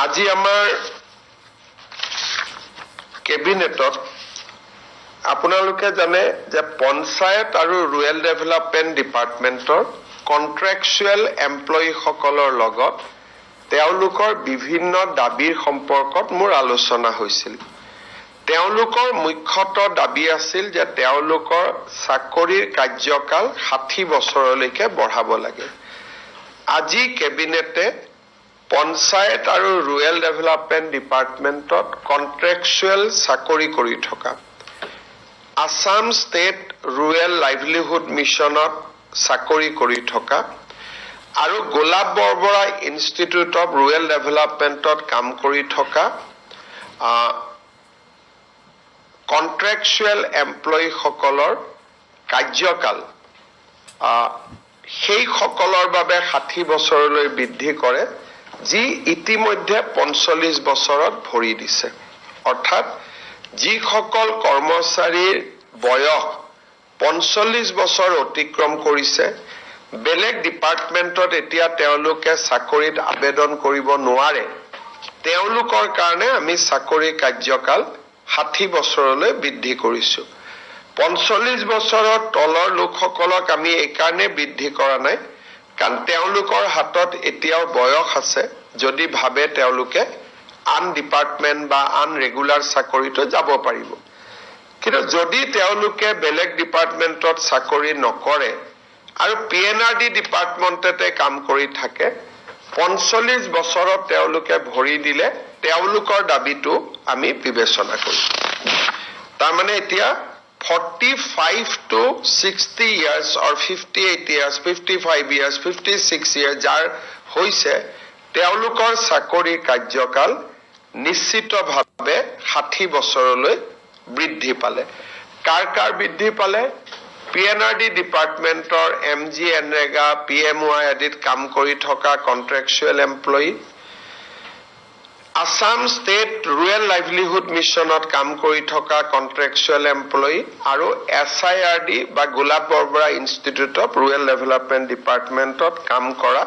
আজি আমাৰ কেবিনেটত আপোনালোকে জানে যে পঞ্চায়ত আৰু ৰুৰেল ডেভেলপমেন্ট ডিপাৰ্টমেন্টৰ কন্ট্ৰেকচুৱেল এমপ্লয়ী সকলৰ লগত তেওঁলোকৰ বিভিন্ন দাবীৰ সম্পৰ্কত মোৰ আলোচনা হৈছিল। তেওঁলোকৰ মুখ্যতঃ দাবী আছিল যে তেওঁলোকৰ চাকৰিৰ কাৰ্যকাল 60 বছৰলৈকে বঢ়াব লাগে। আজি কেবিনেটে পঞ্চায়ত আৰু ৰুৰেল ডেভেলপমেন্ট ডিপাৰ্টমেন্টত কন্ট্ৰেকচুৱেল চাকৰি কৰি থকা আসাম ষ্টেট ৰুৰেল লাইভলিহুড মিছনত চাকৰি কৰি থকা আৰু গোলাপ বৰবৰা ইনষ্টিটিউট অফ ৰুৰেল ডেভেলপমেন্টত কাম কৰি থকা কন্ট্ৰেকচুৱেল এমপ্লয়ী সকলৰ কাৰ্যকাল সেই সকলৰ বাবে 60 বছৰলৈ বৃদ্ধি কৰে, যি ইতিমধ্যে 45 বছৰত ভৰি দিছে। অৰ্থাৎ যিসকল কৰ্মচাৰীৰ বয়স 45 বছৰ অতিক্ৰম কৰিছে, বেলেগ ডিপাৰ্টমেন্টত এতিয়া তেওঁলোকে চাকৰিত আবেদন কৰিব নোৱাৰে, তেওঁলোকৰ কাৰণে আমি চাকৰি কাৰ্যকাল 60 বছৰলৈ বৃদ্ধি কৰিছো। 45 বছৰৰ তলৰ লোকসকলক আমি এই কাৰণে বৃদ্ধি কৰা নাই, কাৰণ তেওঁলোকৰ হাতত এতিয়াও বয়স আছে, যদি ভাবে তেওঁলোকে আন ডিপাৰ্টমেন্ট বা আন ৰেগুলাৰ চাকৰিটো যাব পাৰিব। কিন্তু যদি তেওঁলোকে বেলেগ ডিপাৰ্টমেন্টত চাকৰি নকৰে আৰু PNRD ডিপাৰ্টমেন্টতে কাম কৰি থাকে, 45 বছৰত তেওঁলোকে ভৰি দিলে তেওঁলোকৰ দাবীটো আমি বিবেচনা কৰিম। তাৰমানে এতিয়া 45 to 60 years or 58 years, 55 years, 56 years যাৰ হৈছে, তেওঁলোকৰ চাকৰি কাৰ্যকাল নিশ্চিতভাৱে 60 বছৰলৈ বৃদ্ধি পালে। কাৰ বৃদ্ধি পালে? PNRD ডিপাৰ্টমেন্টৰ MG এনৰেগা, PMY আদিত কাম কৰি থকা contractual employee, Assam state rural livelihood মিছনত কাম কৰি থকা কন্ট্ৰেকচুৱেল এমপ্লয়ী আৰু SIRD বা Golap Borbora institute of rural development ডিপাৰ্টমেন্টত কাম কৰা